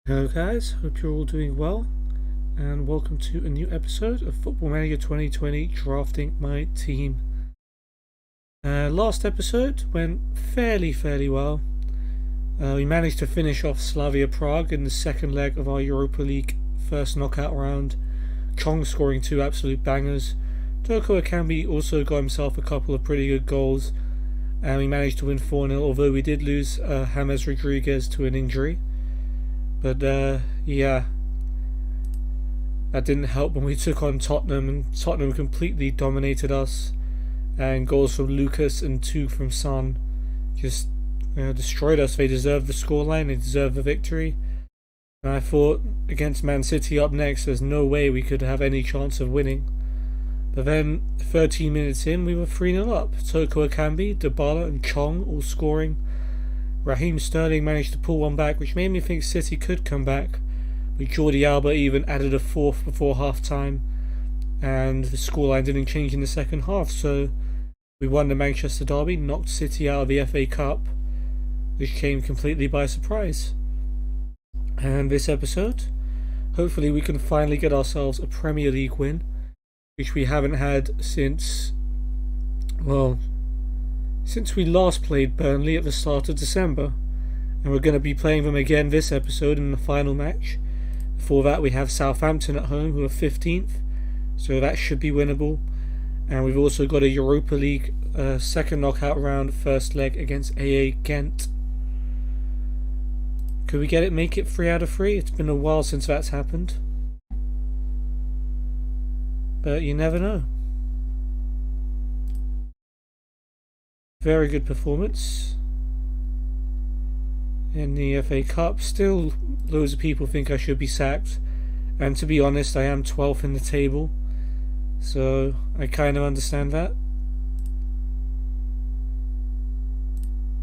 Hello guys, hope you're all doing well and welcome to a new episode of Football Manager 2020 Drafting My Team. Last episode went fairly well. We managed to finish off Slavia Prague in the second leg of our Europa League first knockout round, Chong scoring two absolute bangers. Toko Akambi also got himself a couple of pretty good goals, and we managed to win 4-0, although we did lose James Rodriguez to an injury. But yeah, that didn't help when we took on Tottenham, and Tottenham completely dominated us. And goals from Lucas and two from Son just destroyed us. They deserved the scoreline, they deserved the victory. And I thought against Man City up next, there's no way we could have any chance of winning. But then 13 minutes in, we were 3-0 up. Toko Akambi, Dybala and Chong all scoring. Raheem Sterling managed to pull one back, which made me think City could come back. But Jordi Alba even added a fourth before half time, and the scoreline didn't change in the second half, so we won the Manchester derby, knocked City out of the FA Cup, which came completely by surprise. And this episode, hopefully we can finally get ourselves a Premier League win, which we haven't had since we last played Burnley at the start of December. And we're going to be playing them again this episode in the final match. Before that we have Southampton at home, who are 15th, so that should be winnable. And we've also got a Europa League second knockout round first leg against AA Ghent. Could we make it 3 out of 3? It's been a while since that's happened, but you never know. Very good performance in the FA Cup. Still, loads of people think I should be sacked, and to be honest, I am 12th in the table, so I kind of understand that.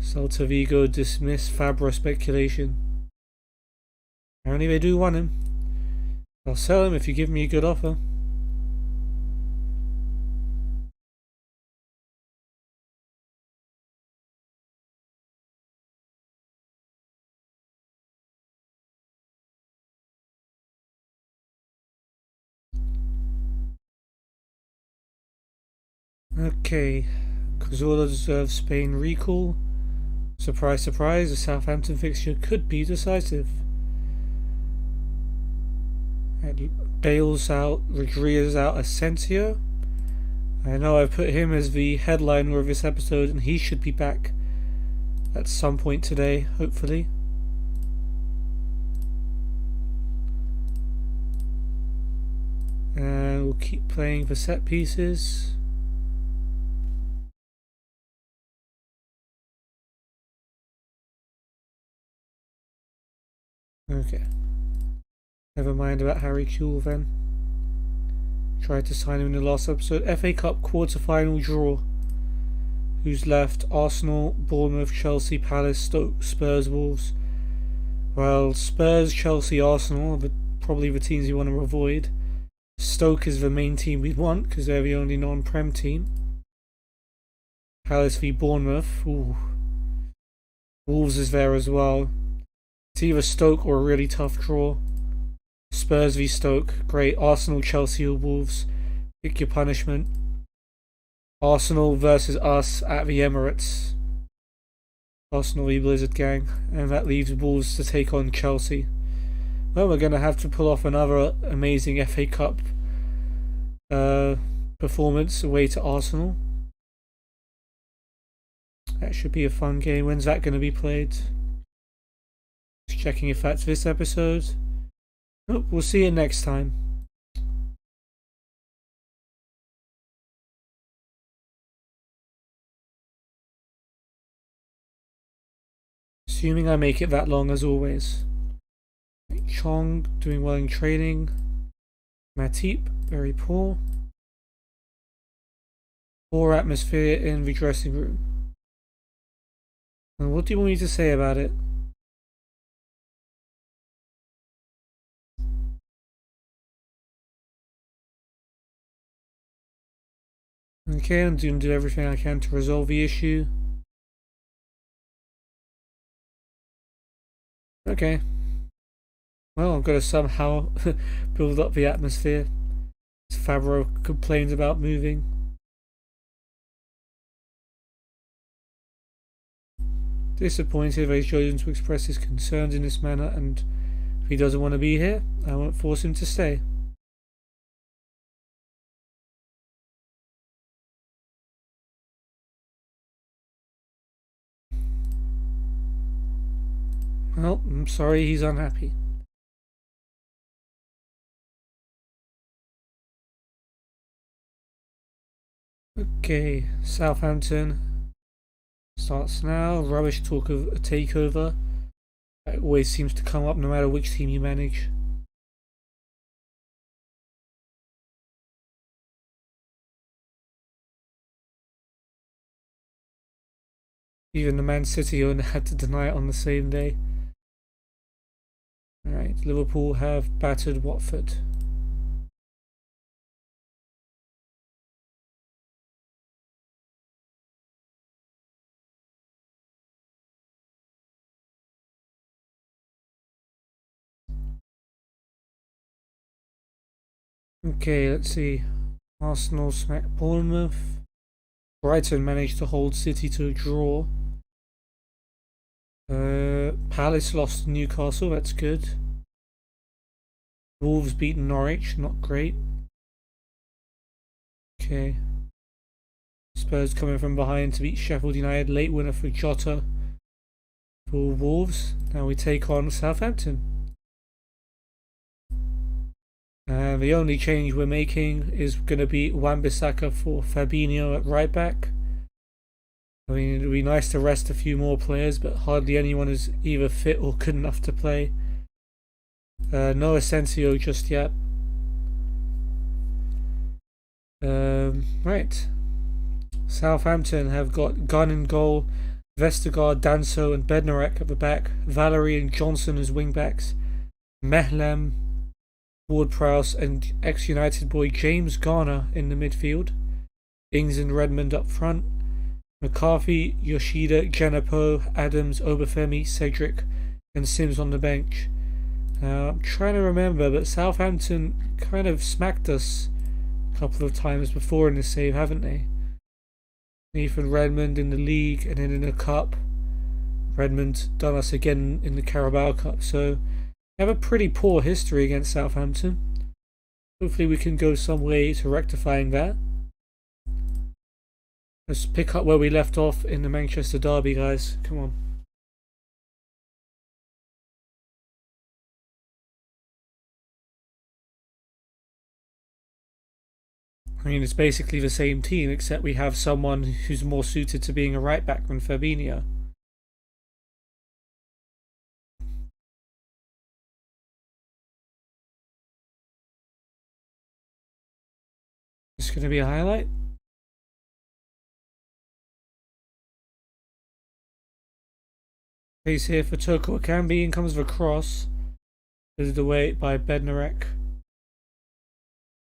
Celta Vigo dismiss Fabra speculation. Apparently they do want him. I'll sell him if you give me a good offer. Okay, Cazorla deserves Spain recall. Surprise, surprise, the Southampton fixture could be decisive. Bale's out, Rodriguez out, Asensio. I know I've put him as the headliner of this episode, and he should be back at some point today, hopefully. And we'll keep playing for set pieces. Okay. Never mind about Harry Kewell then. Tried to sign him in the last episode. FA Cup quarter-final draw. Who's left? Arsenal, Bournemouth, Chelsea, Palace, Stoke, Spurs, Wolves. Well, Spurs, Chelsea, Arsenal are probably the teams you want to avoid. Stoke is the main team we'd want because they're the only non-Prem team. Palace v Bournemouth. Ooh. Wolves is there as well. It's either Stoke or a really tough draw. Spurs v Stoke. Great. Arsenal, Chelsea or Wolves. Pick your punishment. Arsenal versus us at the Emirates. Arsenal v Blizzard Gang. And that leaves Wolves to take on Chelsea. Well, we're going to have to pull off another amazing FA Cup performance away to Arsenal. That should be a fun game. When's that going to be played? Just checking if that's this episode. Nope, we'll see you next time. Assuming I make it that long as always. Chong doing well in training. Matip very poor. Poor atmosphere in the dressing room. And what do you want me to say about it? Okay, I'm going to do everything I can to resolve the issue. Okay. Well, I'm going to somehow build up the atmosphere. Favreau complains about moving. Disappointed that he's chosen to express his concerns in this manner, and if he doesn't want to be here, I won't force him to stay. Well, I'm sorry he's unhappy. Okay, Southampton starts now. Rubbish talk of a takeover. It always seems to come up no matter which team you manage. Even the Man City owner had to deny it on the same day. Alright, Liverpool have battered Watford. Okay, let's see. Arsenal smacked Bournemouth. Brighton managed to hold City to a draw. Palace lost to Newcastle, that's good. Wolves beaten Norwich, not great. Okay. Spurs coming from behind to beat Sheffield United. Late winner for Jota for Wolves. Now we take on Southampton. And the only change we're making is going to be Wan-Bissaka for Fabinho at right back. I mean, it would be nice to rest a few more players, but hardly anyone is either fit or good enough to play. No Asensio just yet. Right. Southampton have got Gunn in goal, Vestergaard, Danso and Bednarek at the back, Valerie and Johnson as wing-backs, Mehlem, Ward-Prowse and ex-United boy James Garner in the midfield, Ings and Redmond up front, McCarthy, Yoshida, Genepo, Adams, Obafemi, Cedric and Sims on the bench. I'm trying to remember, but Southampton kind of smacked us a couple of times before in the save, haven't they? Nathan Redmond in the league and then in the cup. Redmond done us again in the Carabao Cup, so we have a pretty poor history against Southampton. Hopefully we can go some way to rectifying that. Let's pick up where we left off in the Manchester derby, guys. Come on. I mean, it's basically the same team, except we have someone who's more suited to being a right back than Fabinho. It's going to be a highlight. Pace here for Toko Akambi. In comes the cross. Is the way by Bednarek.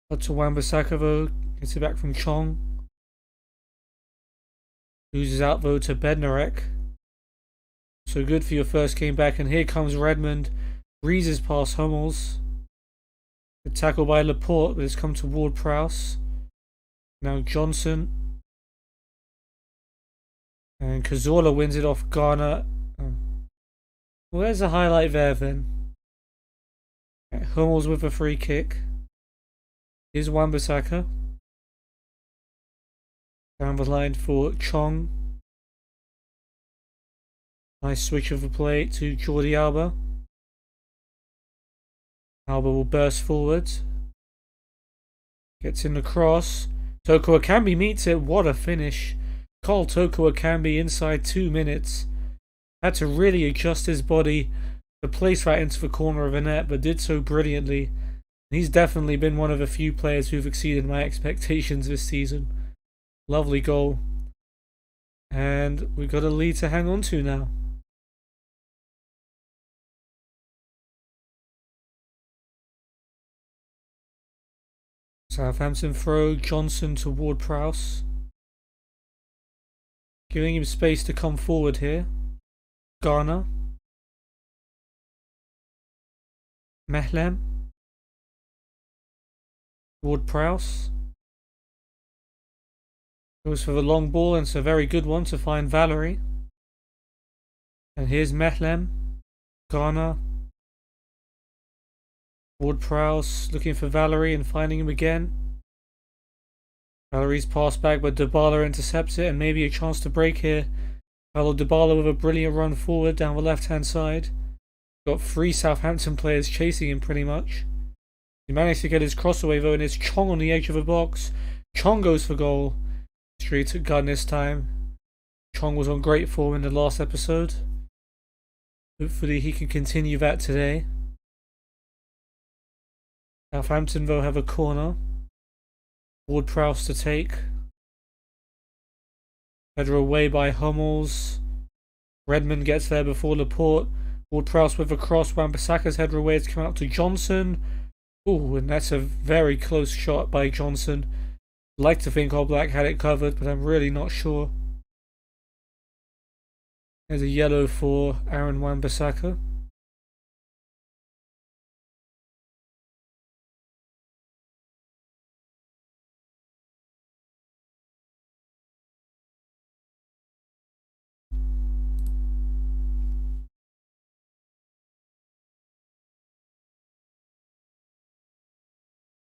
Up to Wan-Bissaka though. Gets it back from Chong. Loses out though to Bednarek. So good for your first game back. And here comes Redmond. Breezes past Hummels. The tackle by Laporte, but it's come to Ward-Prowse. Now Johnson. And Cazorla wins it off Garner. Well, there's a highlight there then. Hummels with a free kick. Here's Wan-Bissaka. Down the line for Chong. Nice switch of the play to Jordi Alba. Alba will burst forward. Gets in the cross. Toko Akambi meets it. What a finish. Call Toko Akambi inside 2 minutes. Had to really adjust his body to place right into the corner of the net, but did so brilliantly. He's definitely been one of the few players who've exceeded my expectations this season. Lovely goal. And we've got a lead to hang on to now. Southampton throw, Johnson to Ward-Prowse. Giving him space to come forward here. Garner. Mehlem. Ward-Prowse. Goes for the long ball, and it's a very good one to find Valerie. And here's Mehlem. Ghana. Ward-Prowse looking for Valerie and finding him again. Valerie's passed back, but Dybala intercepts it, and maybe a chance to break here. Paulo Dybala with a brilliant run forward down the left-hand side. Got 3 Southampton players chasing him pretty much. He managed to get his cross away though, and it's Chong on the edge of the box. Chong goes for goal. Straight to gun this time. Chong was on great form in the last episode. Hopefully he can continue that today. Southampton though have a corner. Ward-Prowse to take. Header away by Hummels. Redmond gets there before Laporte. Ward-Prowse with a cross. Wan-Bissaka's header away. It's come out to Johnson. Ooh, and that's a very close shot by Johnson. Like to think All Black had it covered, but I'm really not sure. There's a yellow for Aaron Wan-Bissaka.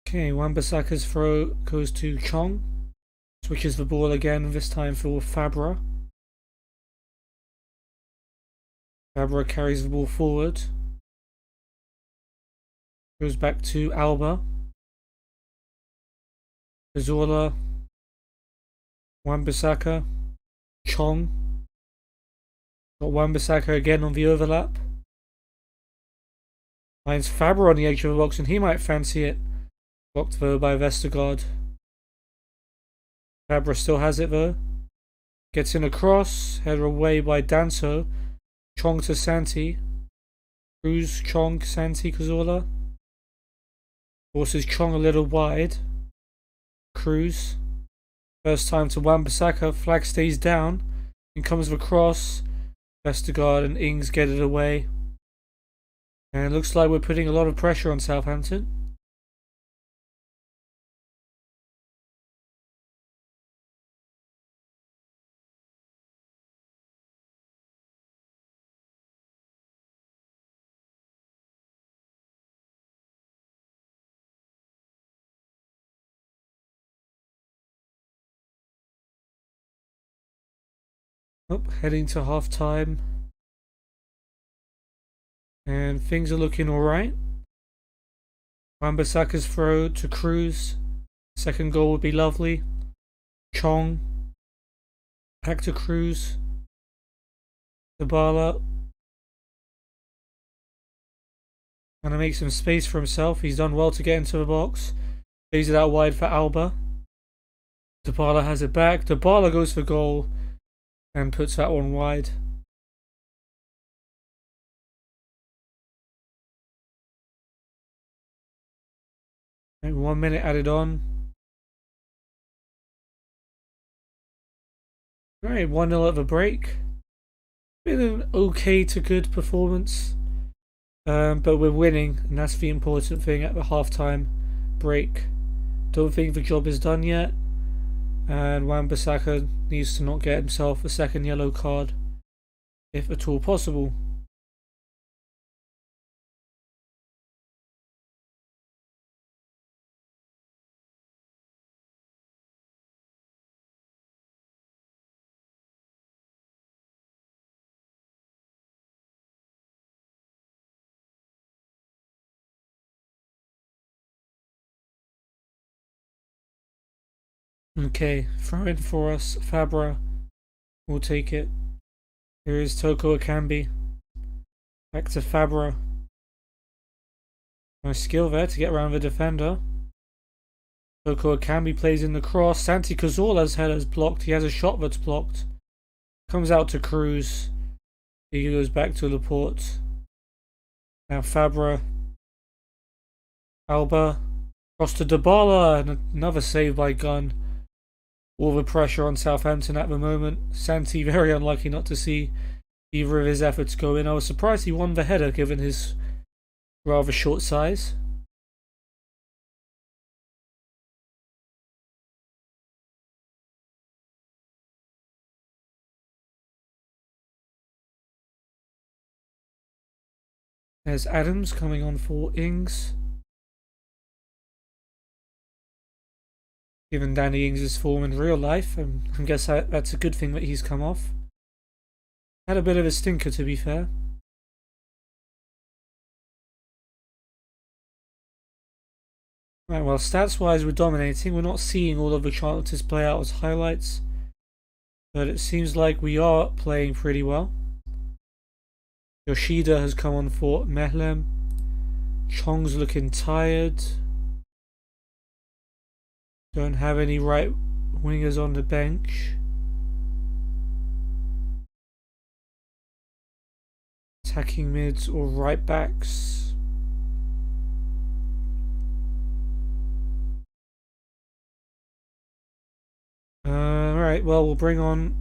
Okay, Wan-Bissaka's throw goes to Chong. Switches the ball again, this time for Fabra. Fabra carries the ball forward. Goes back to Alba. Cazorla. Wan-Bissaka. Chong. Got Wan-Bissaka again on the overlap. Finds Fabra on the edge of the box, and he might fancy it. Blocked though by Vestergaard. Fabra still has it though. Gets in a cross. Header away by Danso. Chong to Santi. Cruz, Chong, Santi, Cazorla. Forces Chong a little wide. Cruz. First time to Wan-Bissaka. Flag stays down. And comes the cross. Vestergaard and Ings get it away. And it looks like we're putting a lot of pressure on Southampton. Oh, heading to half time. And things are looking alright. Wan-Bissaka's throw to Cruz. Second goal would be lovely. Chong. Back to Cruz. Dybala. And to make some space for himself. He's done well to get into the box. Plays it out wide for Alba. Dybala has it back. Dybala goes for goal. And puts that one wide. And 1 minute added on. Alright, 1-0 at the break. Been an okay to good performance. But we're winning, and that's the important thing at the halftime break. Don't think the job is done yet. And Wan-Bissaka needs to not get himself a second yellow card, if at all possible. Okay, throw in for us. Fabra will take it. Here is Toko Akambi. Back to Fabra. Nice skill there to get around the defender. Toko Akambi plays in the cross. Santi Cazorla's header's blocked. He has a shot that's blocked. Comes out to Cruz. He goes back to Laporte. Now Fabra. Alba. Cross to Dybala. And another save by Gunn. All the pressure on Southampton at the moment. Santi very unlucky not to see either of his efforts go in. I was surprised he won the header given his rather short size. There's Adams coming on for Ings. Given Danny Ings' form in real life, I guess that's a good thing that he's come off. Had a bit of a stinker, to be fair. Right, well, stats-wise we're dominating. We're not seeing all of the chances play out as highlights, but it seems like we are playing pretty well. Yoshida has come on for Mehlem. Chong's looking tired. Don't have any right wingers on the bench. Attacking mids or right backs. Alright, well, we'll bring on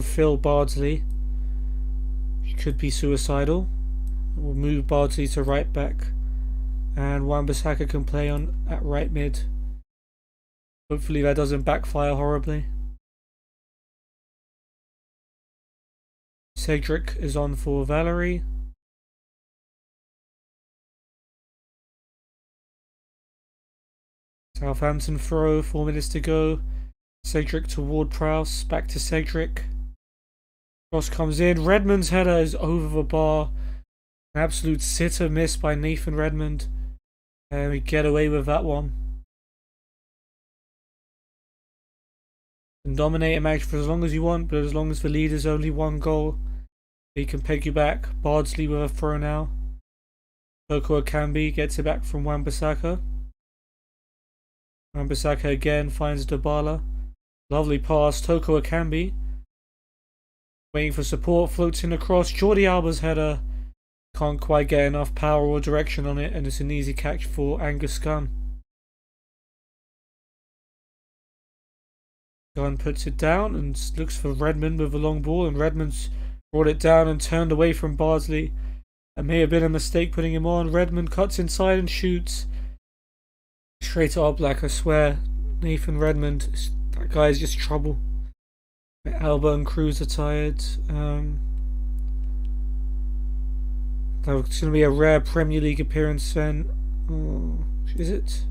Phil Bardsley. He could be suicidal. We'll move Bardsley to right back, and Wan-Bissaka can play on at right mid. Hopefully that doesn't backfire horribly. Cedric is on for Valerie. Southampton throw, 4 minutes to go. Cedric to Ward-Prowse, back to Cedric. Cross comes in. Redmond's header is over the bar. An absolute sitter miss by Nathan Redmond. And we get away with that one. You can dominate a match for as long as you want, but as long as the lead is only 1 goal, he can peg you back. Bardsley with a throw now. Toko Akambi gets it back from Wan-Bissaka. Wan-Bissaka again finds Dybala. Lovely pass. Toko Akambi waiting for support, floats in across. Jordi Alba's header can't quite get enough power or direction on it, and it's an easy catch for Angus Gunn. Gunn puts it down and looks for Redmond with a long ball, and Redmond's brought it down and turned away from Bardsley. It may have been a mistake putting him on. Redmond cuts inside and shoots. Straight to Oblak, I swear. Nathan Redmond, that guy is just trouble. Alba and Cruz are tired. It's going to be a rare Premier League appearance then. Oh, is it?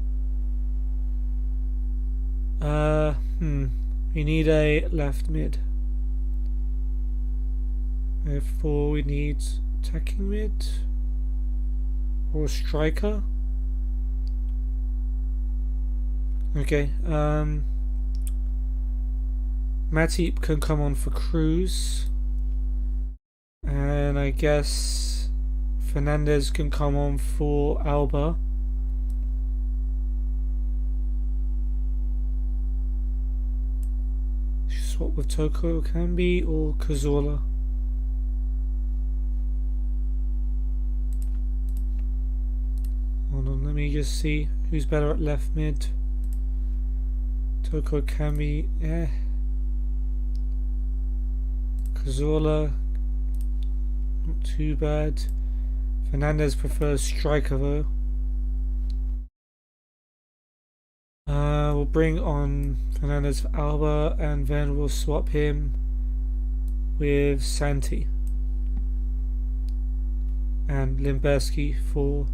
We need a left mid. Therefore we need attacking mid or a striker. Okay, Matip can come on for Cruz, and I guess Fernandez can come on for Alba. Swap with Toko Akambi or Cazorla. Hold on, let me just see who's better at left mid. Toko Akambi, Cazorla, not too bad. Fernandez prefers striker though. We'll bring on Fernandez for Alba, and then we'll swap him with Santi and Limberski for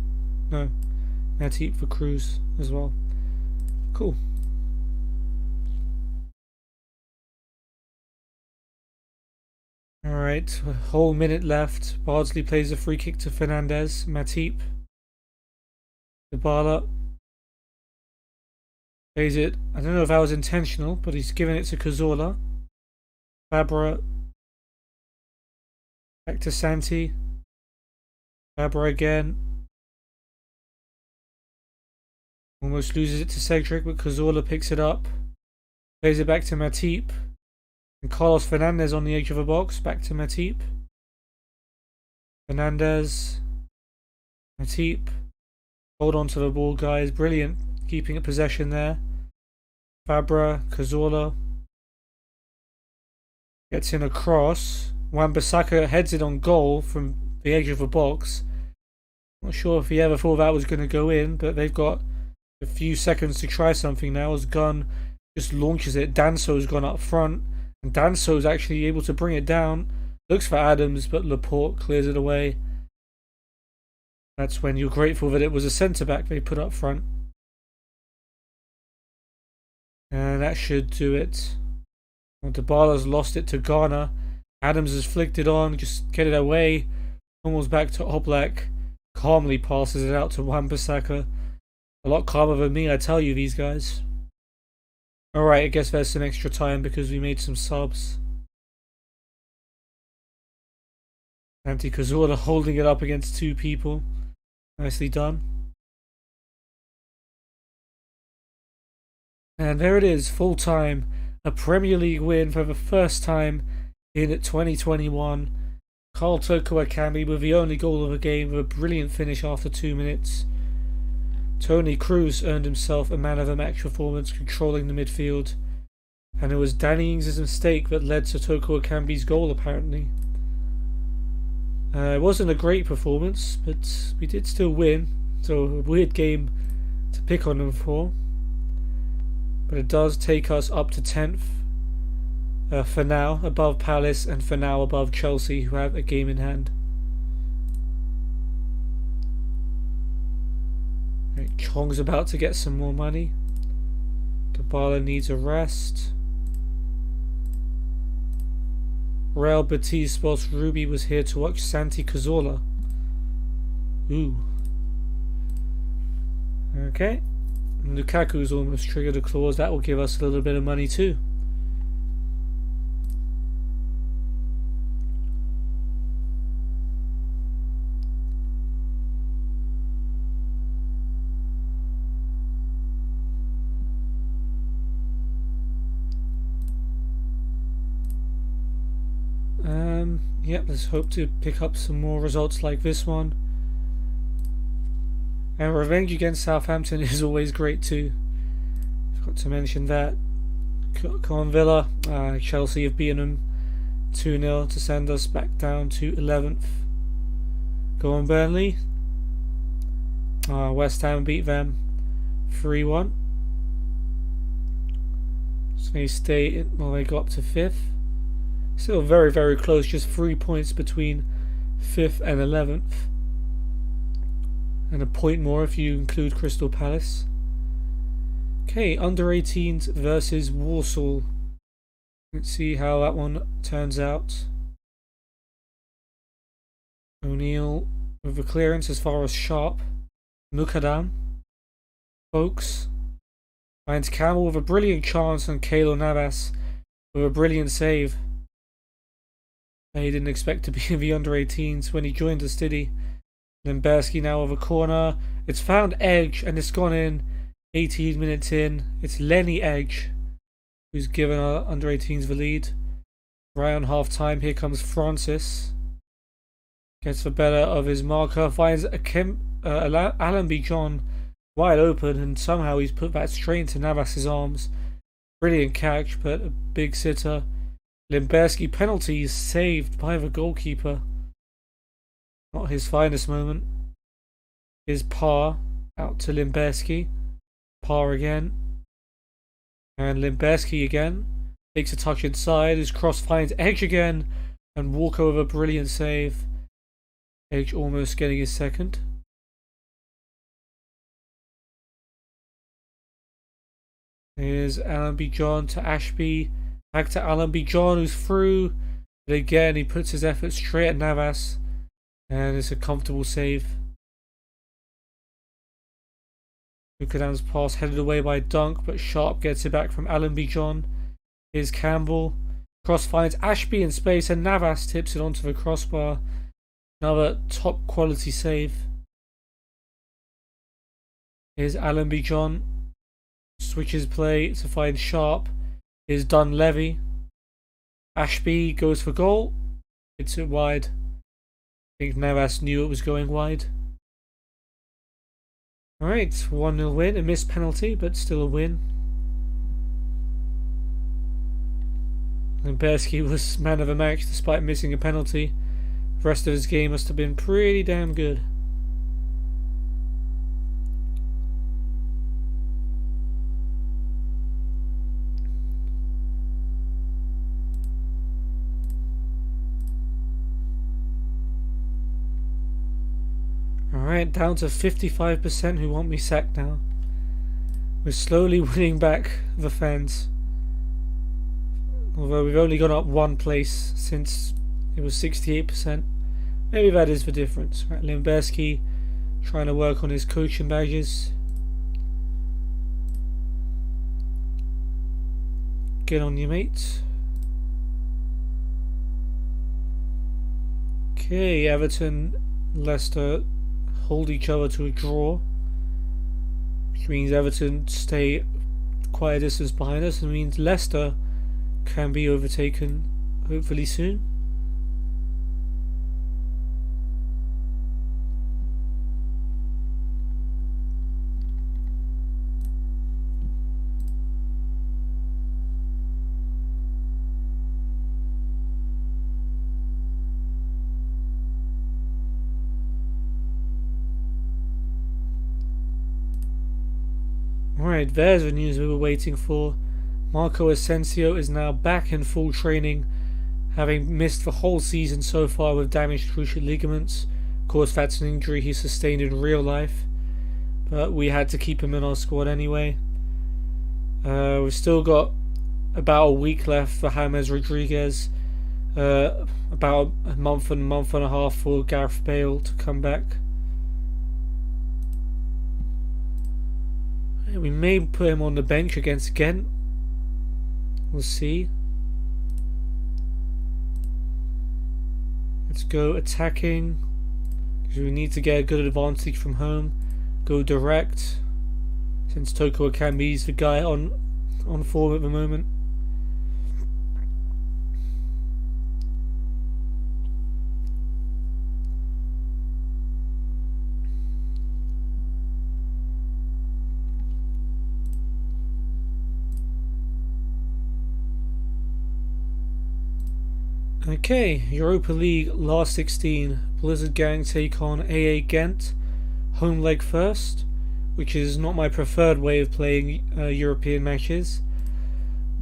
Matip for Cruz as well. Cool. Alright, a whole minute left. Bardsley plays a free kick to Fernandez. Matip. Dybala plays it. I don't know if that was intentional, but he's given it to Cazorla. Fabra. Back to Santi. Fabra again. Almost loses it to Cedric, but Cazorla picks it up. Plays it back to Matip. And Carlos Fernandez on the edge of the box. Back to Matip. Fernandez. Matip. Hold on to the ball, guys. Brilliant. Keeping it possession there. Fabra. Cazorla. Gets in a cross. Wan-Bissaka heads it on goal from the edge of the box. Not sure if he ever thought that was going to go in, but they've got a few seconds to try something now as Gunn just launches it. Danso's gone up front, and Danso's actually able to bring it down. Looks for Adams, but Laporte clears it away. That's when you're grateful that it was a centre-back they put up front. And that should do it. Dybala's lost it to Garner. Adams has flicked it on, just get it away. Almost back to Oblak. Calmly passes it out to Wan-Bissaka. A lot calmer than me, I tell you, these guys. Alright, I guess there's some extra time because we made some subs. Santi Cazorla holding it up against two people. Nicely done. And there it is, full time. A Premier League win for the first time in 2021. Carl Toko Akambi with the only goal of the game with a brilliant finish after 2 minutes. Tony Cruz earned himself a man of the match performance controlling the midfield. And it was Danny Ings' mistake that led to Toko Akambi's goal apparently. It wasn't a great performance, but we did still win. So a weird game to pick on them for. But it does take us up to 10th for now, above Palace, and for now above Chelsea, who have a game in hand. Right, Chong's about to get some more money. Dybala needs a rest. Real Betis Sports Ruby was here to watch Santi Cazorla. Ooh. Okay. Lukaku's almost triggered a clause. That will give us a little bit of money too. Yep, let's hope to pick up some more results like this one. And revenge against Southampton is always great too. Forgot to mention that. Come on Villa. Chelsea have beaten them 2-0 to send us back down to 11th. Go on Burnley. West Ham beat them 3-1. So they stay, well, they got up to 5th. Still very, very close, just 3 points between 5th and 11th. And a point more if you include Crystal Palace. Okay, under 18s versus Walsall. Let's see how that one turns out. O'Neill with a clearance as far as Sharp. Mukadam. Folks. Finds Campbell with a brilliant chance and Keylor Navas with a brilliant save. He didn't expect to be in the under 18s when he joined us, did he? Lemberski now with a corner. It's found Edge and it's gone in 18 minutes in. It's Lenny Edge who's given our under 18s the lead. Right on half time, here comes Francis. Gets the better of his marker. Finds Allenby John wide open and somehow he's put that straight into Navas's arms. Brilliant catch, but a big sitter. Lemberski penalty is saved by the goalkeeper. Not his finest moment. Here's Parr out to Lemberski. Parr again. And Lemberski again. Takes a touch inside. His cross finds Edge again. And Walker with a brilliant save. Edge almost getting his second. Here's Allenby John to Ashby. Back to Allenby John who's through. But again he puts his effort straight at Navas. And it's a comfortable save. Mukadam's pass headed away by Dunk, but Sharp gets it back from Allenby John. Here's Campbell. Cross finds Ashby in space and Navas tips it onto the crossbar. Another top quality save. Here's Allenby John. Switches play to find Sharp. Here's Dunleavy. Ashby goes for goal. Hits it wide. I think Navas knew it was going wide. Alright, 1-0 win. A missed penalty, but still a win. Lemberski was man of the match despite missing a penalty. The rest of his game must have been pretty damn good. Alright, down to 55% who want me sacked now. We're slowly winning back the fans. Although we've only gone up one place since it was 68%. Maybe that is the difference. Right, Limberski trying to work on his coaching badges. Get on your mate. Okay, Everton, Leicester hold each other to a draw, which means Everton stay quite a distance behind us, and means Leicester can be overtaken hopefully soon. Alright, there's the news we were waiting for. Marco Asensio is now back in full training, having missed the whole season so far with damaged cruciate ligaments. Of course, that's an injury he sustained in real life, but we had to keep him in our squad anyway. We've still got about a week left for James Rodriguez, about a month and a half for Gareth Bale to come back. We may put him on the bench against Ghent. We'll see. Let's go attacking, because we need to get a good advantage from home. Go direct, since Toko Akambi is the guy on form at the moment. Okay, Europa League last 16. Blizzard Gang take on AA Ghent. Home leg first, which is not my preferred way of playing European matches.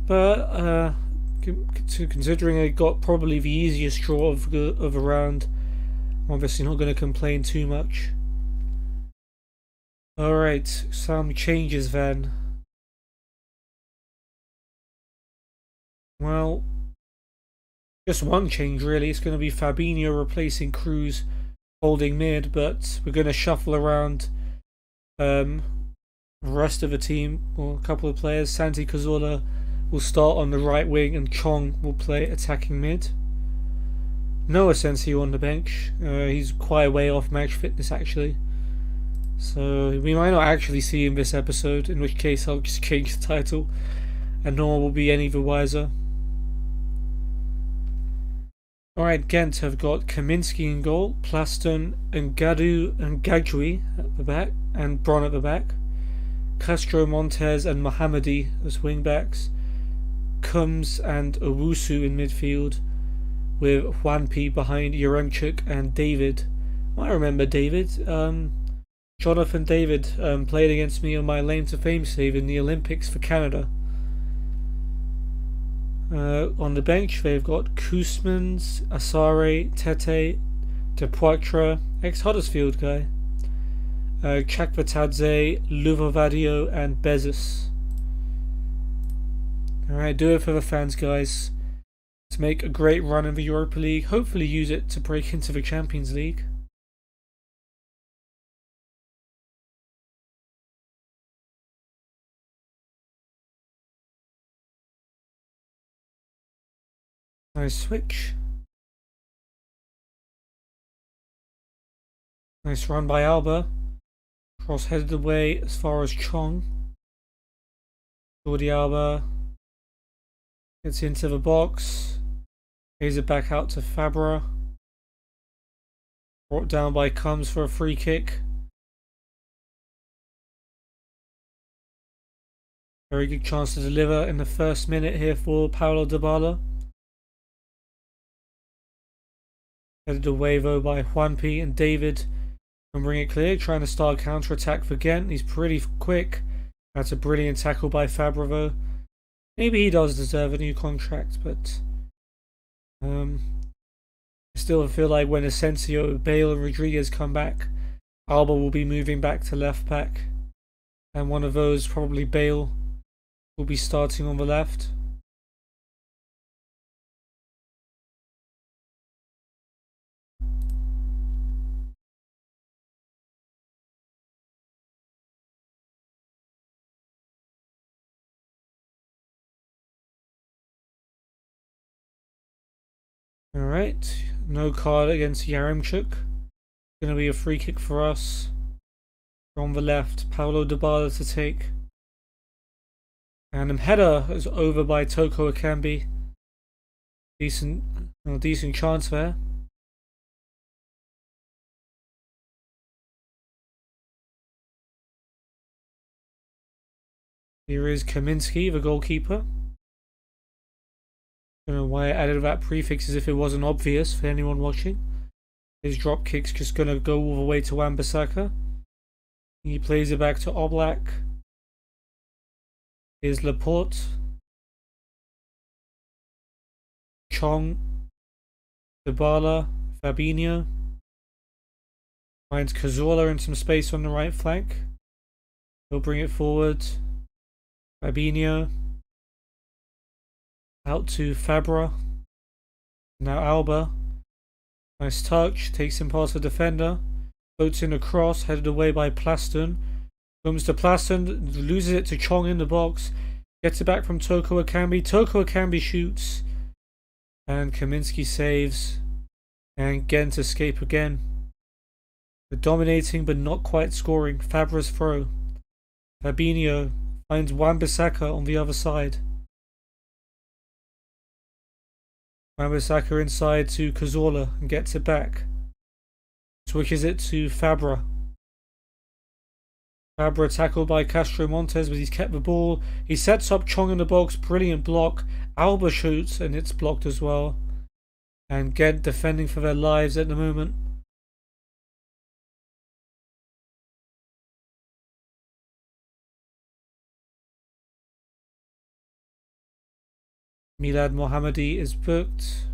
But considering I got probably the easiest draw of the round, I'm obviously not going to complain too much. Alright, some changes then. Well, just one change really. It's going to be Fabinho replacing Cruz holding mid, but we're going to shuffle around the rest of the team, or a couple of players. Santi Cazorla will start on the right wing and Chong will play attacking mid. No Asensio on the bench. He's quite a way off match fitness actually, so we might not actually see him this episode, in which case I'll just change the title and no one will be any the wiser. Alright, Ghent have got Kaminski in goal, Plaston and Gadu and Gajwi at the back, and Bron at the back. Castro, Montez and Mohammadi as wing backs. Combs and Owusu in midfield, with Juanpi behind Yaremchuk and David. I remember David. Jonathan David played against me on my Lane to Fame save in the Olympics for Canada. On the bench they've got Koosmans, Asare, Tete, De Poitre, ex-Huddersfield guy, Chakvatadze, Luvovadio and Bezos. Alright, do it for the fans, guys. Let's make a great run in the Europa League, hopefully use it to break into the Champions League. Nice switch. Nice run by Alba. Cross headed away as far as Chong. Jordi Alba gets into the box. Plays it back out to Fabra. Brought down by Combs for a free kick. Very good chance to deliver in the first minute here for Paulo Dybala. Headed away though by Juanpi and David and bring it clear, trying to start a counter-attack for Ghent. He's pretty quick. That's a brilliant tackle by Fabra though. Maybe he does deserve a new contract, but I still feel like when Asensio, Bale and Rodriguez come back, Alba will be moving back to left back. And one of those, probably Bale, will be starting on the left. Alright, no card against Yaremchuk. Gonna be a free kick for us. From the left, Paulo Dybala to take. And header is over by Toko Akambi. Decent chance there. Here is Kaminski, the goalkeeper. Don't know why I added that prefix as if it wasn't obvious for anyone watching. His drop kick's just gonna go all the way to Wan-Bissaka. He plays it back to Oblak. Here's Laporte. Chong. Dybala. Fabinho. Finds Cazorla in some space on the right flank. He'll bring it forward. Fabinho. Out to Fabra. Now Alba. Nice touch. Takes him past the defender. Floats in a cross. Headed away by Plaston. Comes to Plaston. Loses it to Chong in the box. Gets it back from Toko Akambi. Toko Akambi shoots. And Kaminski saves. And Ghent escape again. They're dominating but not quite scoring. Fabra's throw. Fabinho finds Wan-Bissaka on the other side. Wan-Bissaka inside to Cazorla and gets it back. Switches it to Fabra. Fabra tackled by Castro Montes, but he's kept the ball. He sets up Chong in the box. Brilliant block. Alba shoots and it's blocked as well. And Ghent defending for their lives at the moment. Milad Mohammadi is booked.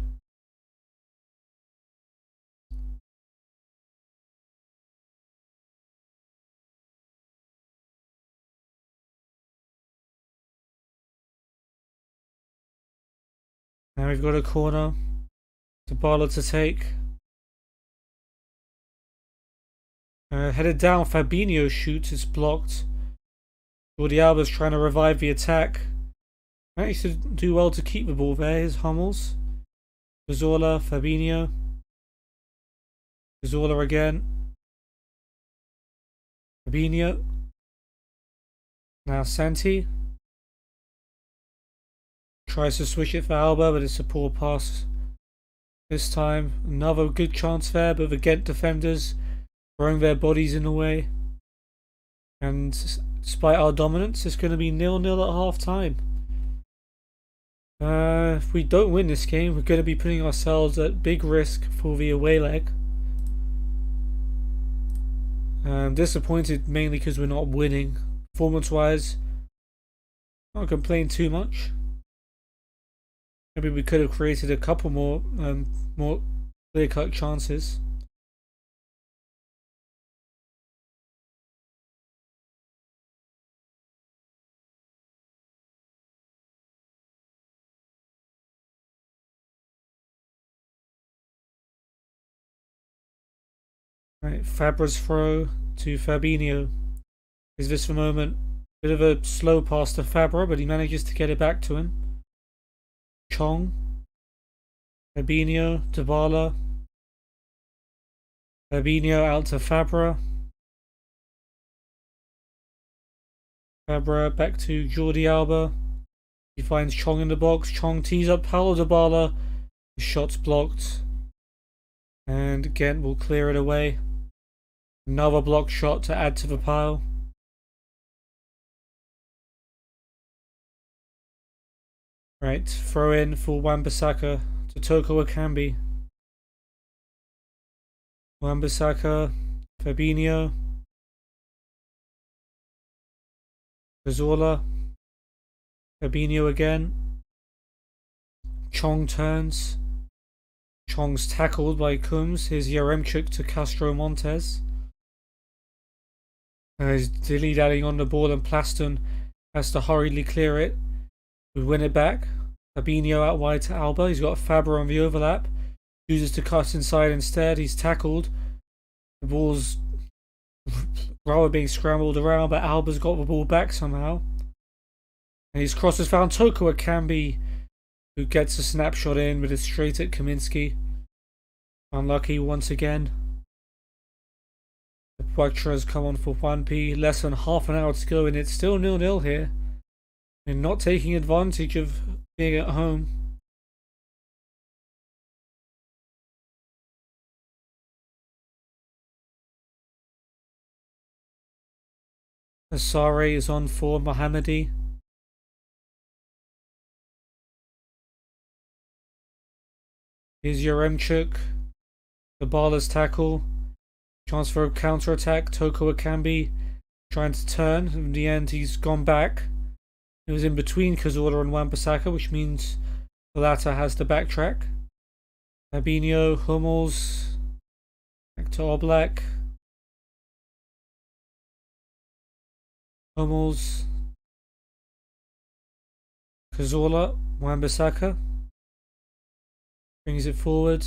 Now we've got a corner. Dybala to take. Headed down, Fabinho shoots, it's blocked. Jordi Alba's trying to revive the attack. Managed to do well to keep the ball there. Here's Hummels. Cazorla, Fabinho. Cazorla again. Fabinho. Now Santi. Tries to switch it for Alba, but it's a poor pass. This time, another good chance there, but the Ghent defenders throwing their bodies in the way. And despite our dominance, it's going to be 0-0 at half time. If we don't win this game, we're going to be putting ourselves at big risk for the away leg. I'm disappointed mainly because we're not winning. Performance-wise, not complain too much. Maybe we could have created a couple more clear-cut chances. Right, Fabra's throw to Fabinho. Is this the moment? Bit of a slow pass to Fabra, but he manages to get it back to him. Chong. Fabinho, Dybala. Fabinho out to Fabra. Fabra back to Jordi Alba. He finds Chong in the box. Chong tees up Paulo Dybala. The shot's blocked. And Ghent will clear it away. Another block shot to add to the pile. Right, throw in for Wan-Bissaka to Toko Akambi. Wan-Bissaka, Fabinho. Cazorla. Fabinho again. Chong turns. Chong's tackled by Coombs. Here's Yaremchuk to Castro Montes. He's dilly-dallying on the ball and Plaston has to hurriedly clear it. We win it back. Fabinho out wide to Alba. He's got Fabra on the overlap. Chooses to cut inside instead. He's tackled. The ball's rather being scrambled around, but Alba's got the ball back somehow. And his cross has found Toko Akambi, who gets a snapshot in with it straight at Kaminsky. Unlucky once again. The Butcher has come on for 1p. Less than half an hour to go, and it's still 0-0 here. And not taking advantage of being at home. Asare is on for Mohammadi. Here's Yaremchuk. The Bala's tackle. Chance for a counter-attack. Toko Akambi trying to turn. In the end, he's gone back. It was in between Cazorla and Wan-Bissaka, which means the latter has to backtrack. Fabinho, Hummels, back to Oblak. Hummels, Cazorla, Wan-Bissaka. Brings it forward.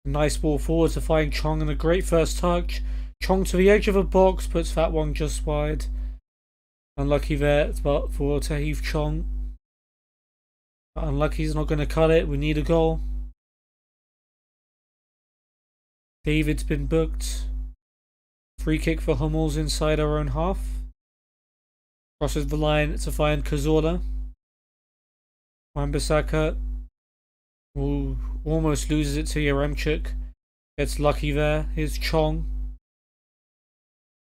Nice ball forward to find Chong and a great first touch. Chong to the edge of a box, puts that one just wide. Unlucky there, but for Tahith Chong. Unlucky, he's not going to cut it. We need a goal. David's been booked. Free kick for Hummels inside our own half. Crosses the line to find Cazorla. Wan-Bissaka almost loses it to Yaremchuk. Gets lucky there. Here's Chong.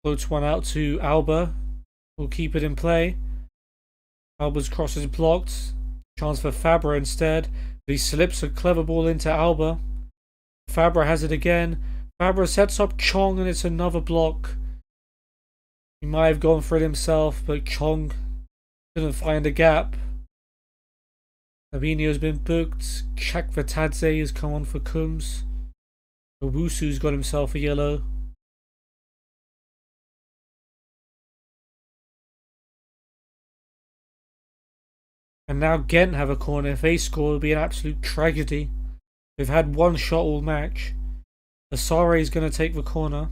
Floats one out to Alba. Will keep it in play. Alba's cross is blocked. Chance for Fabra instead. But he slips a clever ball into Alba. Fabra has it again. Fabra sets up Chong and it's another block. He might have gone for it himself, but Chong couldn't find a gap. Fabinho's been booked. Chakvatadze has come on for Coombs. Owusu's got himself a yellow. And now Ghent have a corner. If they score, it will be an absolute tragedy. They've had one shot all match. Asare is going to take the corner.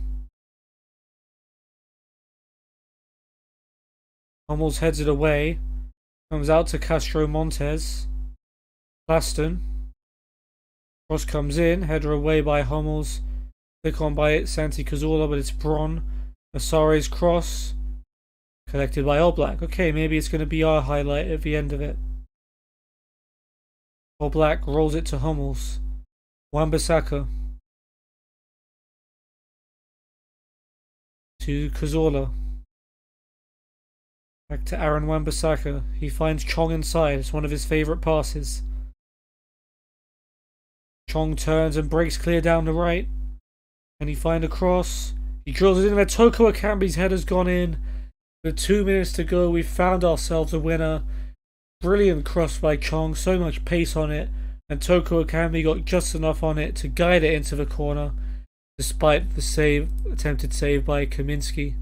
Hummels heads it away. Comes out to Castro Montes. Plaston. Cross comes in. Header away by Hummels. Click on by it, Santi Cazorla, but it's Bron. Asare's cross. Collected by Oblak. Okay, maybe it's going to be our highlight at the end of it. Oblak rolls it to Hummels. Wan-Bissaka. To Cazorla. Back to Aaron Wan-Bissaka. He finds Chong inside. It's one of his favourite passes. Chong turns and breaks clear down the right. And he finds a cross. He drills it in there. Toko Akambi's head has gone in. With 2 minutes to go, we've found ourselves a winner. Brilliant cross by Chong, so much pace on it, and Toko Akambi got just enough on it to guide it into the corner, despite the attempted save by Kaminsky.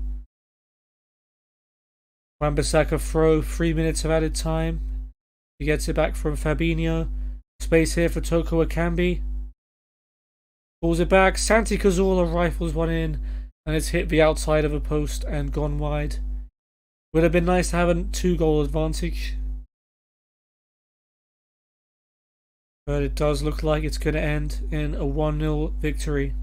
Wan-Bissaka throw, 3 minutes of added time. He gets it back from Fabinho. Space here for Toko Akambi. Pulls it back. Santi Cazorla rifles one in, and it's hit the outside of a post and gone wide. Would have been nice to have a 2-goal advantage. But it does look like it's going to end in a 1-0 victory.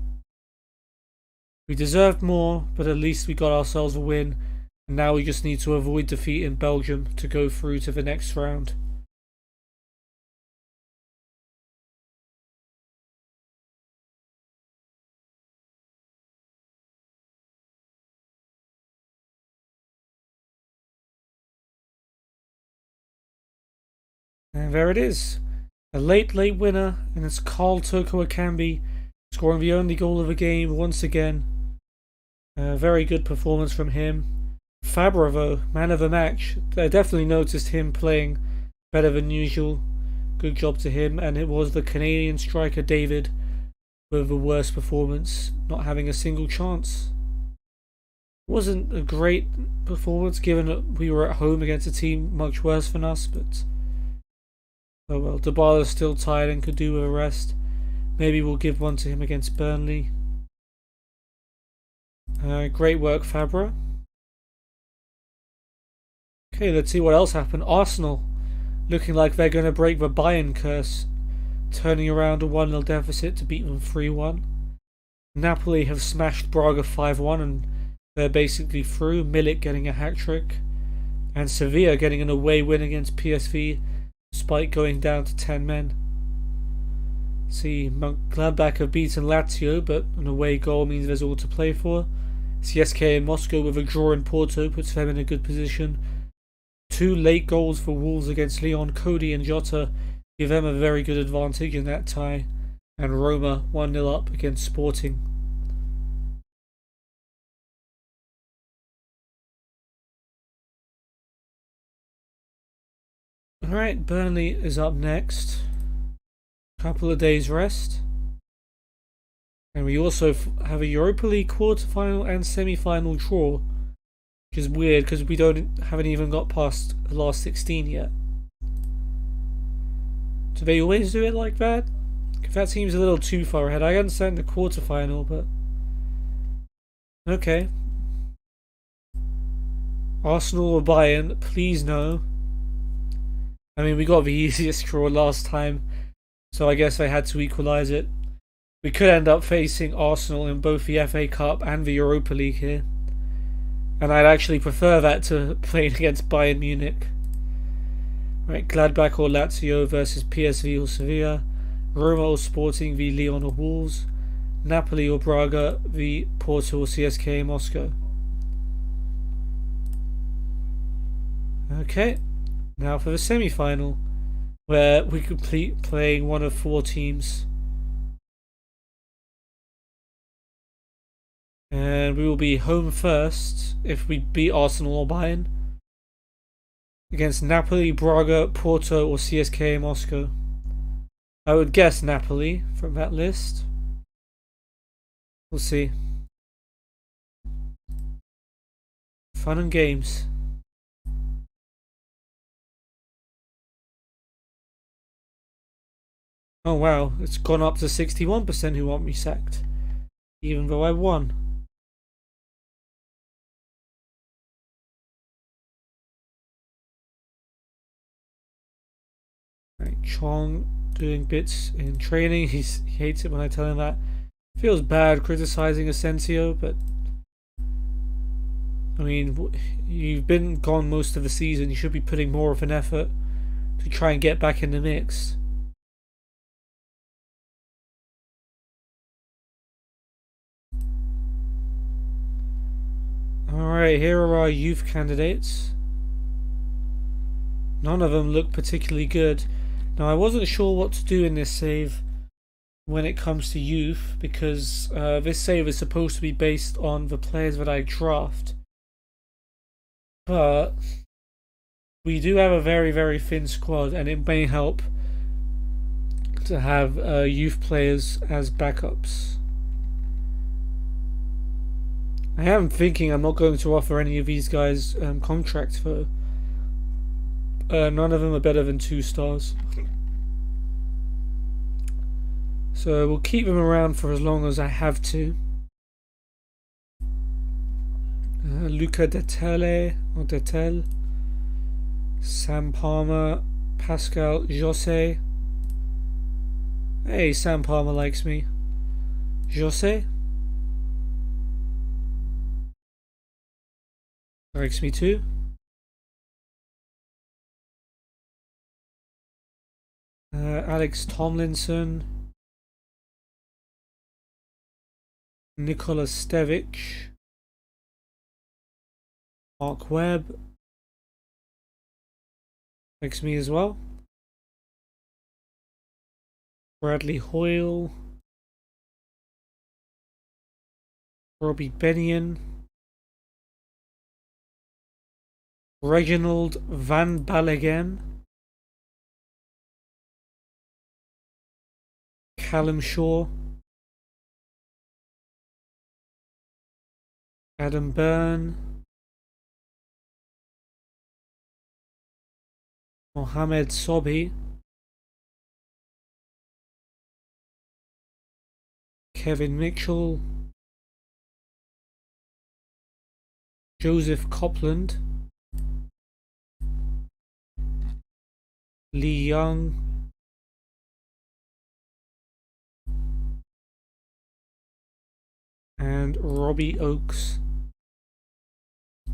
We deserved more, but at least we got ourselves a win. And now we just need to avoid defeat in Belgium to go through to the next round. And there it is. A late winner, and it's Carl Toko Akambi scoring the only goal of the game once again. A very good performance from him. Fabra, though, man of the match. I definitely noticed him playing better than usual. Good job to him. And it was the Canadian striker David with the worst performance, not having a single chance. Wasn't a great performance given that we were at home against a team much worse than us, but oh well. Dybala's still tired and could do with a rest. Maybe we'll give one to him against Burnley. Great work, Fabra. Okay, let's see what else happened. Arsenal looking like they're going to break the Bayern curse, turning around a 1-0 deficit to beat them 3-1. Napoli have smashed Braga 5-1 and they're basically through. Milik getting a hat-trick. And Sevilla getting an away win against PSV despite going down to 10 men. See, Gladbach have beaten Lazio, but an away goal means there's all to play for. CSKA Moscow with a draw in Porto puts them in a good position. 2 late goals for Wolves against Lyon. Cody and Jota give them a very good advantage in that tie. And Roma 1-0 up against Sporting. Alright, Burnley is up next. Couple of days rest. And we also have a Europa League quarter-final and semi-final draw. Which is weird because we haven't even got past the last 16 yet. Do they always do it like that? That seems a little too far ahead. I understand the quarter-final, but okay. Arsenal or Bayern, please no. I mean, we got the easiest draw last time, so I guess they had to equalise it. We could end up facing Arsenal in both the FA Cup and the Europa League here. And I'd actually prefer that to playing against Bayern Munich. Right, Gladbach or Lazio versus PSV or Sevilla. Roma or Sporting v Lyon or Wolves. Napoli or Braga v Porto or CSKA Moscow. Okay, now for the semi-final, where we complete playing one of 4 teams. And we will be home first if we beat Arsenal or Bayern. Against Napoli, Braga, Porto or CSKA Moscow. I would guess Napoli from that list. We'll see. Fun and games. Oh wow, it's gone up to 61% who want me sacked. Even though I won. Right, Chong doing bits in training. He hates it when I tell him that. Feels bad criticizing Asensio, but I mean, you've been gone most of the season. You should be putting more of an effort to try and get back in the mix. Alright, here are our youth candidates. None of them look particularly good. Now, I wasn't sure what to do in this save when it comes to youth, because this save is supposed to be based on the players that I draft. But we do have a very, very thin squad, and it may help to have youth players as backups. I am thinking I'm not going to offer any of these guys contracts though. None of them are better than 2 stars. So we'll keep them around for as long as I have to. Luca Detele or Detel, Sam Palmer, Pascal Jose. Hey, Sam Palmer likes me. Jose likes me too. Alex Tomlinson, Nikola Stevic, Mark Webb likes me as well. Bradley Hoyle, Robbie Bennion, Reginald Van Ballegen, Callum Shaw, Adam Byrne. Mohamed Sobhi. Kevin Mitchell. Joseph Copland. Lee Young. And Robbie Oakes.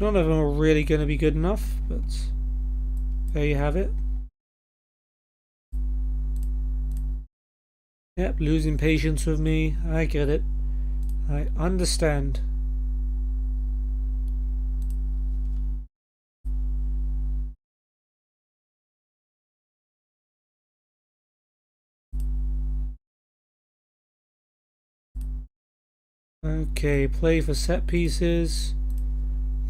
None of them are really going to be good enough, but there you have it. Yep, losing patience with me. I get it. I understand. Okay, play for set pieces.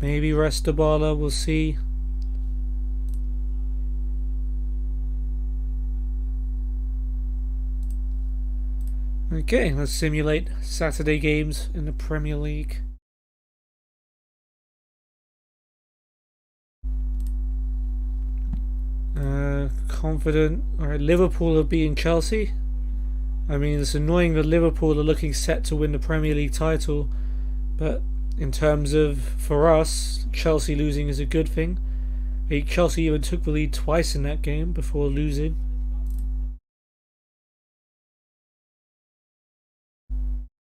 Maybe rest Dybala, we'll see. Okay, let's simulate Saturday games in the Premier League. Confident. Alright, Liverpool are beating Chelsea. I mean, it's annoying that Liverpool are looking set to win the Premier League title, but in terms of, for us, Chelsea losing is a good thing. Chelsea even took the lead twice in that game before losing.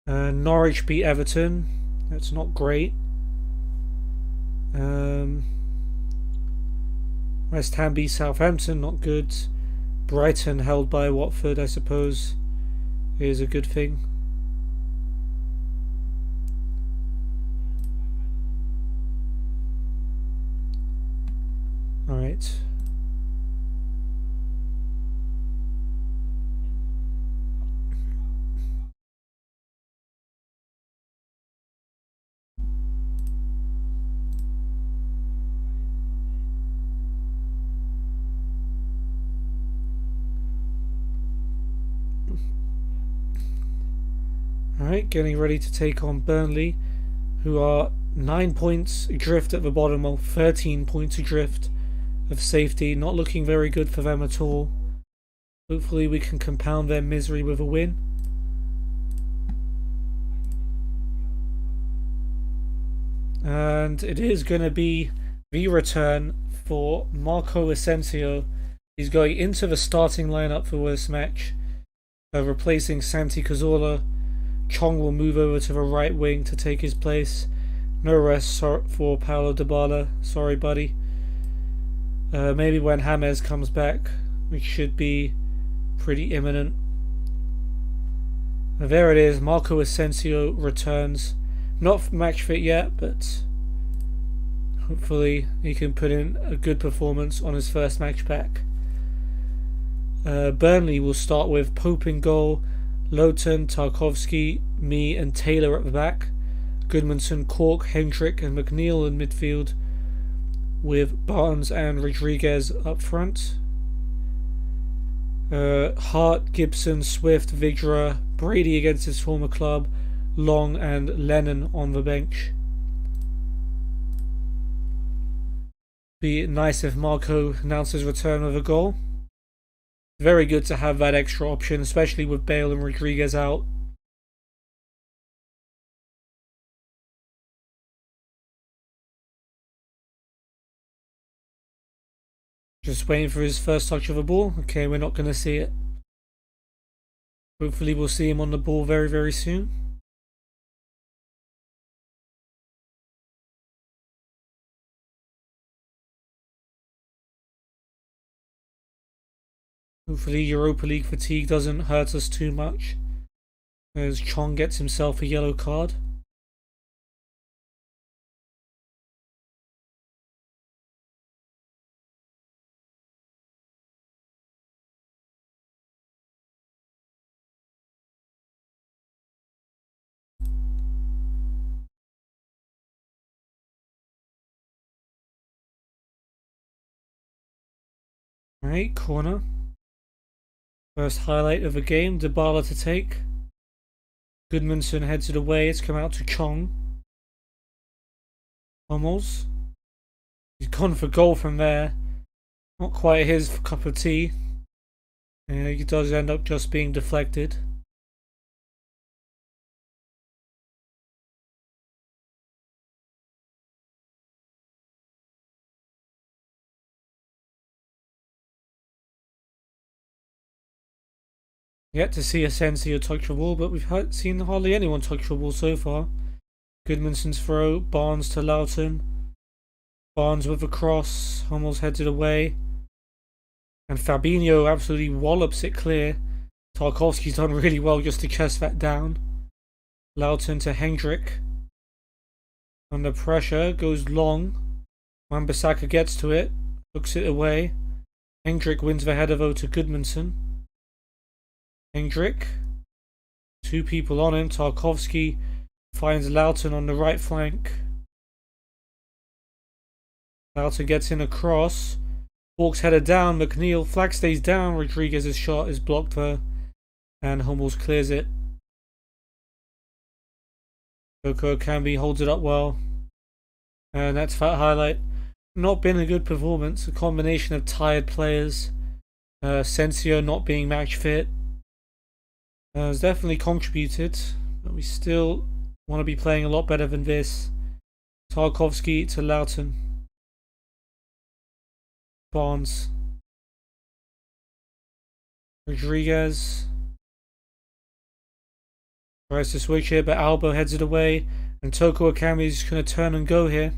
Norwich beat Everton. That's not great. West Ham beat Southampton. Not good. Brighton held by Watford, I suppose, is a good thing. Alright. Alright, getting ready to take on Burnley, who are 9 points adrift at the bottom, or 13 points adrift of safety. Not looking very good for them at all. Hopefully we can compound their misery with a win. And it is going to be the return for Marco Asensio. He's going into the starting lineup for this match, replacing Santi Cazorla. Chong will move over to the right wing to take his place. No rest for Paulo Dybala. Sorry, buddy. Maybe when James comes back, which should be pretty imminent. There it is. Marco Asensio returns. Not match fit yet, but hopefully he can put in a good performance on his first match back. Burnley will start with Pope in goal, Lowton, Tarkowski, me and Taylor at the back, Goodmanson, Cork, Hendrick and McNeil in midfield, with Barnes and Rodriguez up front. Hart, Gibson, Swift, Vidra, Brady against his former club, Long and Lennon on the bench. Be nice if Marco announces return with a goal. Very good to have that extra option, especially with Bale and Rodriguez out. Just waiting for his first touch of the ball. Okay, we're not going to see it. Hopefully we'll see him on the ball very, very soon. Hopefully Europa League fatigue doesn't hurt us too much, as Chong gets himself a yellow card. Alright, corner. First highlight of the game, Dybala to take. Goodmanson heads it away, it's come out to Chong. Hummels. He's gone for goal from there. Not quite his cup of tea. He does end up just being deflected. Yet to see Asensio touch the ball, but we've seen hardly anyone touch the ball so far. Goodmanson's throw, Barnes to Loughton. Barnes with a cross, Hummels heads it away. And Fabinho absolutely wallops it clear. Tarkowski's done really well just to chest that down. Loughton to Hendrick. Under pressure, goes long. Wan-Bissaka gets to it, hooks it away. Hendrick wins the header though to Goodmanson. Hendrick. Two people on him. Tarkowski finds Loughton on the right flank. Loughton gets in a cross. Walks header down. McNeil. Flag stays down. Rodriguez's shot is blocked though. And Hummels clears it. Coco Cambi holds it up well. And that's that highlight. Not been a good performance. A combination of tired players. Asensio not being match fit. Has definitely contributed. But we still want to be playing a lot better than this. Tarkowski to Loughton. Barnes. Rodriguez. Tries to switch here, but Alba heads it away. And Toko Akambi is going to turn and go here.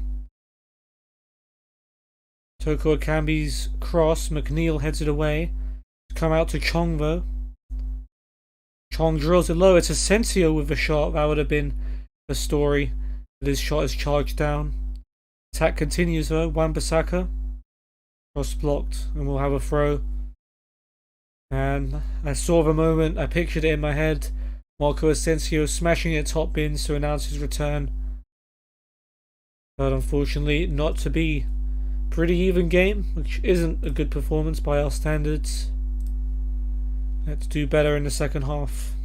Toko Akambi's cross. McNeil heads it away. Come out to Chong though. Chong drills it low. It's Asensio with a shot. That would have been the story. But his shot is charged down. Attack continues though. Wan-Bissaka. Cross blocked. And we'll have a throw. And I saw the moment. I pictured it in my head. Marco Asensio smashing it top bins to announce his return. But unfortunately not to be. Pretty even game, which isn't a good performance by our standards. Let's do better in the second half.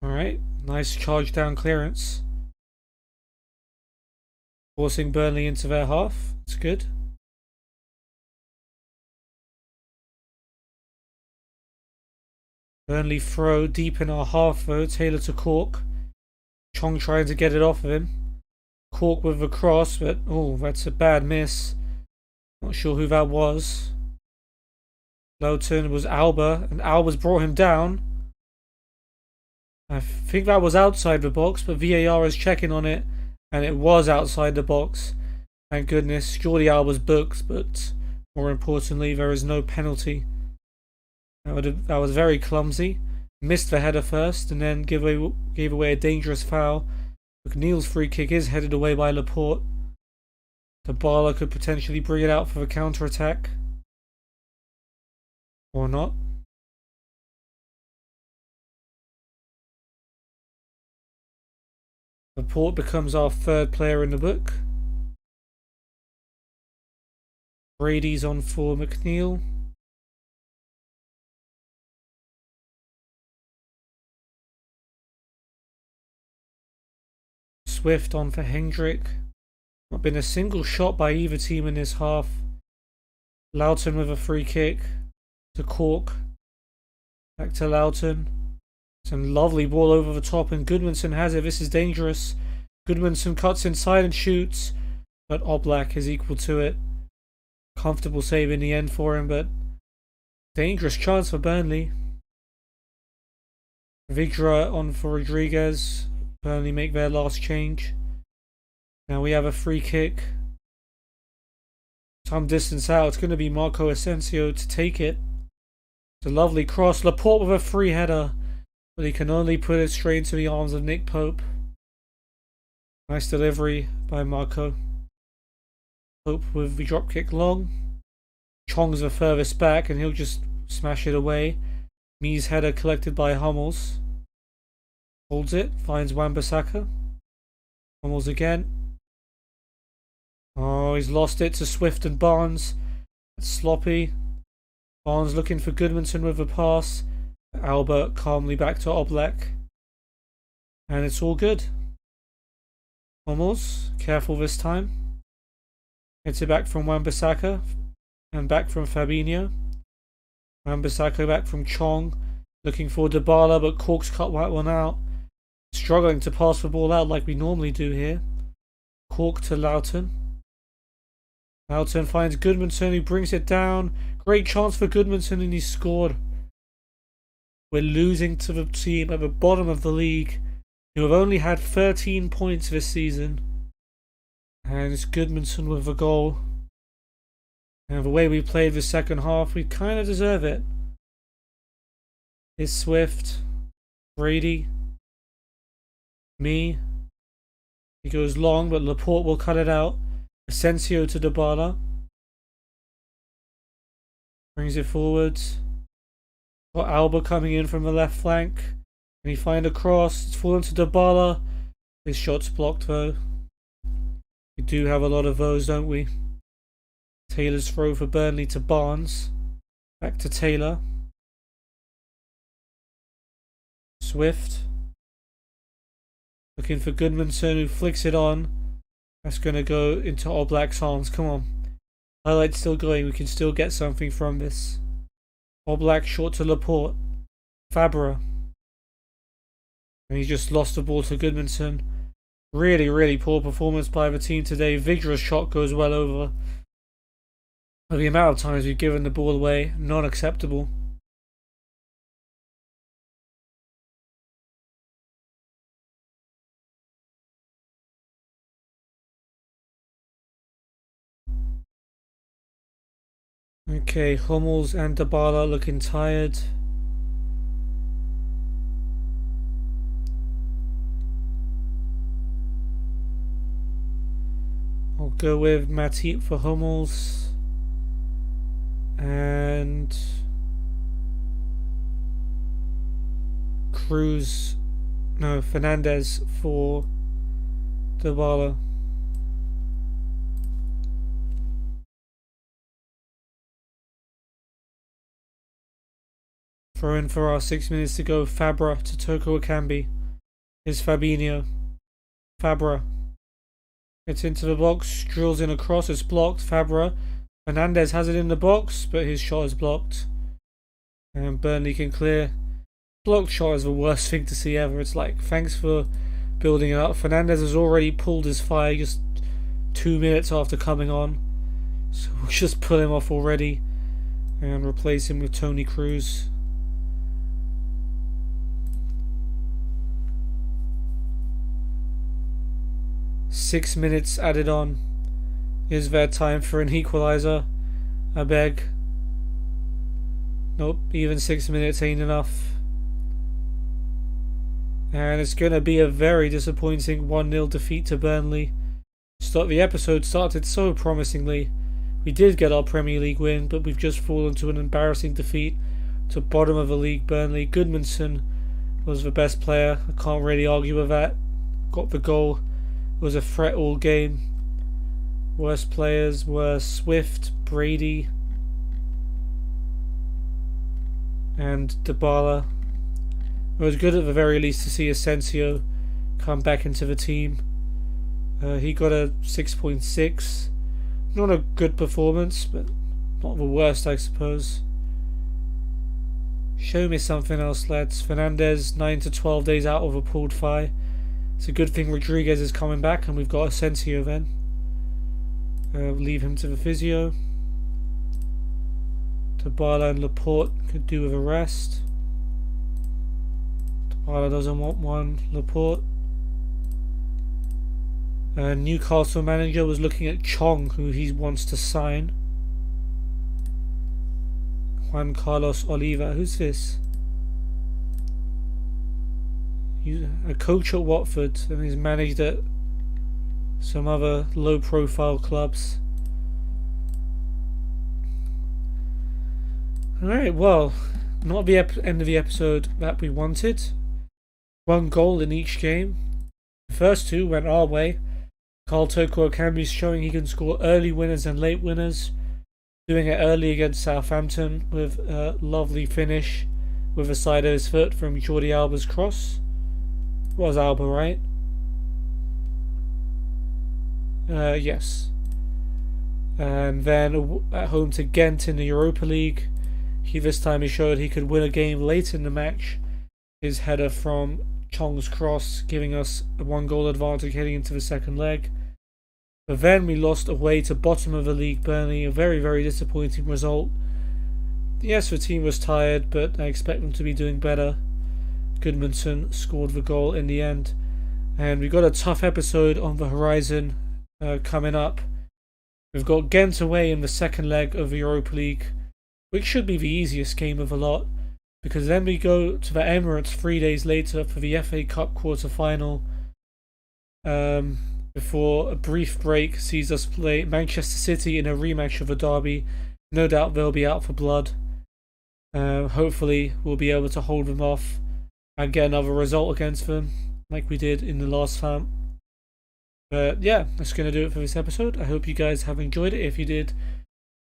Alright, nice charge down clearance. Forcing Burnley into their half. That's good. Burnley throw deep in our half though. Taylor to Cork. Chong trying to get it off of him. Cork with a cross, but oh, that's a bad miss. Not sure who that was. Loughton was Alba, and Alba's brought him down. I think that was outside the box, but VAR is checking on it, and it was outside the box. Thank goodness. Jordi Alba's booked, but more importantly, there is no penalty. That was very clumsy. Missed the header first, and then gave away a dangerous foul. McNeil's free kick is headed away by Laporte. Dybala could potentially bring it out for the counter-attack. Or not. Laporte becomes our third player in the book. Brady's on for McNeil. Swift on for Hendrick. Not been a single shot by either team in this half. Loughton with a free kick to Cork. Back to Loughton. Some lovely ball over the top, and Goodmanson has it. This is dangerous. Goodmanson cuts inside and shoots, but Oblak is equal to it. Comfortable save in the end for him, but dangerous chance for Burnley. Vigra on for Rodriguez. Burnley make their last change. Now we have a free kick. Some distance out. It's going to be Marco Asensio to take it. It's a lovely cross. Laporte with a free header, but he can only put it straight into the arms of Nick Pope. Nice delivery by Marco. Pope with the drop kick long. Chong's the furthest back, and he'll just smash it away. Mee's header collected by Hummels. Holds it, finds Wan-Bissaka. Hummels again. Oh, he's lost it to Swift and Barnes. It's sloppy. Barnes looking for Goodmanson with a pass. Albert calmly back to Oblak. And it's all good. Hummels, careful this time. Gets it back from Wan-Bissaka and back from Fabinho. Wan-Bissaka back from Chong. Looking for Dybala, but Cork's cut that one out. Struggling to pass the ball out like we normally do here. Cork to Loughton. Loughton finds Goodmanson, who brings it down. Great chance for Goodmanson, and he scored. We're losing to the team at the bottom of the league, who have only had 13 points this season. And it's Goodmanson with a goal. And the way we played the second half, we kind of deserve it. It's Swift, Brady, me. He goes long, but Laporte will cut it out. Asensio to Dybala. Brings it forwards. Got Alba coming in from the left flank. And he find a cross. It's fallen to Dybala. His shot's blocked though. We do have a lot of those, don't we? Taylor's throw for Burnley to Barnes. Back to Taylor. Swift. Looking for Goodmanson, who flicks it on. That's going to go into Oblak's arms. Come on. Highlight's still going. We can still get something from this. Oblak short to Laporte. Fabra. And he just lost the ball to Goodmanson. Really, really poor performance by the team today. Vigorous shot goes well over. But the amount of times we've given the ball away, not acceptable. Okay, Hummels and Dybala looking tired. I'll go with Matip for Hummels. And Fernandez for Dybala. Throw in for our 6 minutes to go. Fabra to Toko Ekambi. Is Fabinho. Fabra gets into the box, drills in a cross, it's blocked. Fabra. Fernandez has it in the box, but his shot is blocked. And Burnley can clear. Blocked shot is the worst thing to see ever. It's like, thanks for building it up. Fernandez has already pulled his fire just 2 minutes after coming on. So we'll just pull him off already and replace him with Tony Cruz. Six minutes added on. Is there time for an equaliser? I beg. Nope, even 6 minutes ain't enough. And it's going to be a very disappointing 1-0 defeat to Burnley. The episode started so promisingly. We did get our Premier League win, but we've just fallen to an embarrassing defeat to bottom of the league Burnley. Goodmanson was the best player. I can't really argue with that. Got the goal. It was a threat all game. Worst players were Swift, Brady, and Dybala. It was good at the very least to see Asensio come back into the team. He got a 6.6. Not a good performance, but not the worst, I suppose. Show me something else, lads. Fernandez, 9 to 12 days out of a pulled thigh. It's a good thing Rodriguez is coming back, and we've got Asensio then. Leave him to the physio. Dybala and Laporte could do with a rest. Dybala doesn't want one. Laporte. Newcastle manager was looking at Chong, who he wants to sign. Juan Carlos Oliva. Who's this? He's a coach at Watford, and he's managed at some other low-profile clubs. Alright, well, not the end of the episode that we wanted. One goal in each game. The first two went our way. Carl Toko Ekambi is showing he can score early winners and late winners. Doing it early against Southampton with a lovely finish with a side of his foot from Jordi Alba's cross. was Alba, right? Yes. And then at home to Ghent in the Europa League. This time he showed he could win a game late in the match. His header from Chong's cross giving us a 1-goal advantage heading into the second leg. But then we lost away to bottom of the league Burnley, a very, very disappointing result. Yes, the team was tired, but I expect them to be doing better. Goodmanson scored the goal in the end. And we've got a tough episode on the horizon coming up. We've got Ghent away in the second leg of the Europa League, which should be the easiest game of the lot, because then we go to the Emirates 3 days later for the FA Cup quarter-final, before a brief break sees us play Manchester City in a rematch of the derby. No doubt they'll be out for blood. Hopefully we'll be able to hold them off and get another result against them, like we did in the last time. But yeah, that's going to do it for this episode. I hope you guys have enjoyed it. If you did,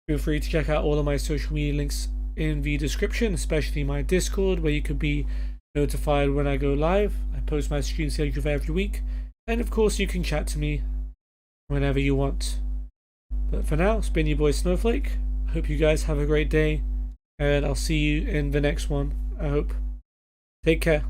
feel free to check out all of my social media links in the description, especially my Discord, where you can be notified when I go live. I post my stream schedule for every week. And of course, you can chat to me whenever you want. But for now, it's been your boy Snowflake. I hope you guys have a great day, and I'll see you in the next one, I hope. Take care.